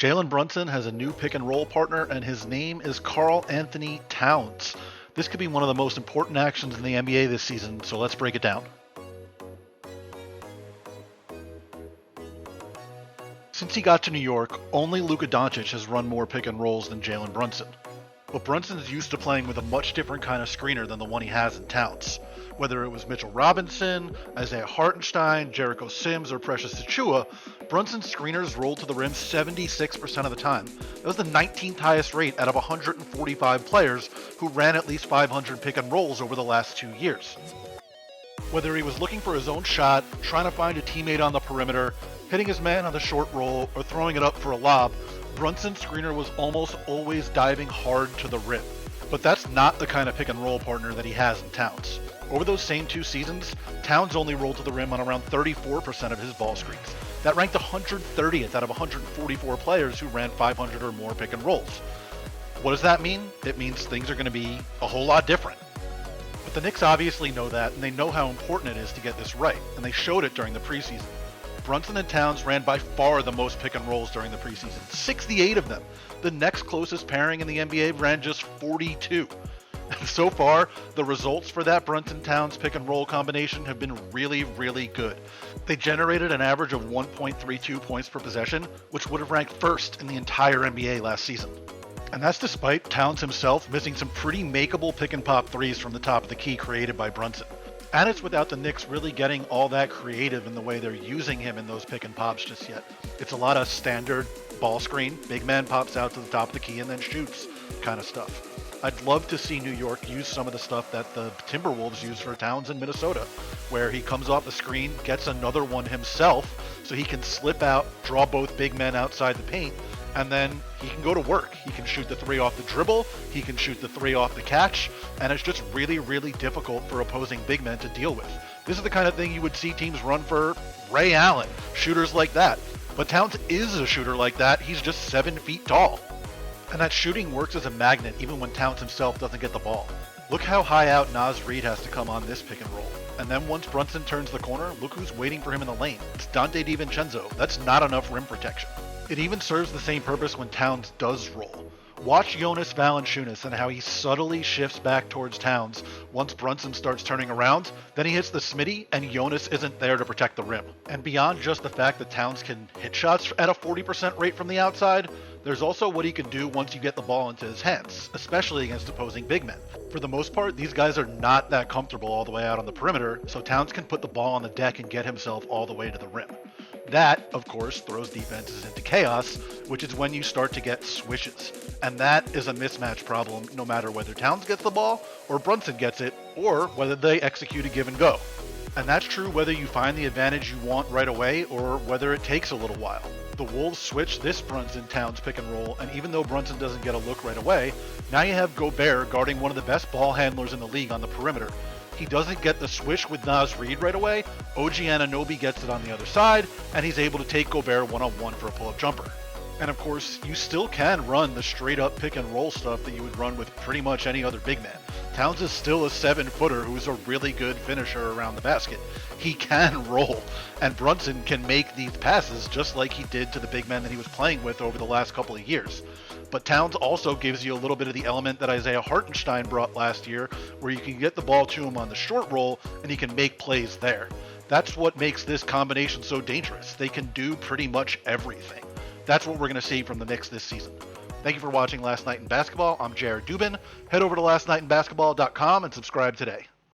Jalen Brunson has a new pick and roll partner, and his name is Karl-Anthony Towns. This could be one of the most important actions in the NBA this season, so let's break it down. Since he got to New York, only Luka Doncic has run more pick and rolls than Jalen Brunson. But Brunson's used to playing with a much different kind of screener than the one he has in Towns. Whether it was Mitchell Robinson, Isaiah Hartenstein, Jericho Sims, or Precious Achiuwa, Brunson's screeners rolled to the rim 76% of the time. That was the 19th highest rate out of 145 players who ran at least 500 pick and rolls over the last 2 years. Whether he was looking for his own shot, trying to find a teammate on the perimeter, hitting his man on the short roll, or throwing it up for a lob, Brunson's screener was almost always diving hard to the rim. But that's not the kind of pick and roll partner that he has in Towns. Over those same 2 seasons, Towns only rolled to the rim on around 34% of his ball screens. That ranked 130th out of 144 players who ran 500 or more pick and rolls. What does that mean? It means things are going to be a whole lot different. But the Knicks obviously know that, and they know how important it is to get this right, and they showed it during the preseason. Brunson and Towns ran by far the most pick and rolls during the preseason, 68 of them. The next closest pairing in the NBA ran just 42. And so far, the results for that Brunson-Towns pick and roll combination have been really, really good. They generated an average of 1.32 points per possession, which would have ranked first in the entire NBA last season. And that's despite Towns himself missing some pretty makeable pick and pop threes from the top of the key created by Brunson. And it's without the Knicks really getting all that creative in the way they're using him in those pick and pops just yet. It's a lot of standard ball screen, big man pops out to the top of the key and then shoots kind of stuff. I'd love to see New York use some of the stuff that the Timberwolves use for Towns in Minnesota, where he comes off the screen, gets another one himself, so he can slip out, draw both big men outside the paint, and then he can go to work. He can shoot the 3 off the dribble, he can shoot the 3 off the catch, and it's just really, really difficult for opposing big men to deal with. This is the kind of thing you would see teams run for Ray Allen, shooters like that. But Towns is a shooter like that, he's just 7 feet tall. And that shooting works as a magnet even when Towns himself doesn't get the ball. Look how high out Naz Reid has to come on this pick and roll. And then once Brunson turns the corner, look who's waiting for him in the lane. It's Dante DiVincenzo. That's not enough rim protection. It even serves the same purpose when Towns does roll. Watch Jonas Valanciunas and how he subtly shifts back towards Towns once Brunson starts turning around, then he hits the Smitty and Jonas isn't there to protect the rim. And beyond just the fact that Towns can hit shots at a 40% rate from the outside, there's also what he can do once you get the ball into his hands, especially against opposing big men. For the most part, these guys are not that comfortable all the way out on the perimeter, so Towns can put the ball on the deck and get himself all the way to the rim. That, of course, throws defenses into chaos, which is when you start to get swishes. And that is a mismatch problem no matter whether Towns gets the ball or Brunson gets it, or whether they execute a give and go. And that's true whether you find the advantage you want right away or whether it takes a little while. The Wolves switch this Brunson-Towns pick and roll, and even though Brunson doesn't get a look right away, now you have Gobert guarding one of the best ball handlers in the league on the perimeter. He doesn't get the swish with Naz Reid right away, OG Anunoby gets it on the other side, and he's able to take Gobert one-on-one for a pull-up jumper. And of course, you still can run the straight-up pick-and-roll stuff that you would run with pretty much any other big man. Towns is still a 7-footer who's a really good finisher around the basket. He can roll, and Brunson can make these passes just like he did to the big men that he was playing with over the last couple of years. But Towns also gives you a little bit of the element that Isaiah Hartenstein brought last year, where you can get the ball to him on the short roll, and he can make plays there. That's what makes this combination so dangerous. They can do pretty much everything. That's what we're going to see from the Knicks this season. Thank you for watching Last Night in Basketball. I'm Jared Dubin. Head over to lastnightinbasketball.com and subscribe today.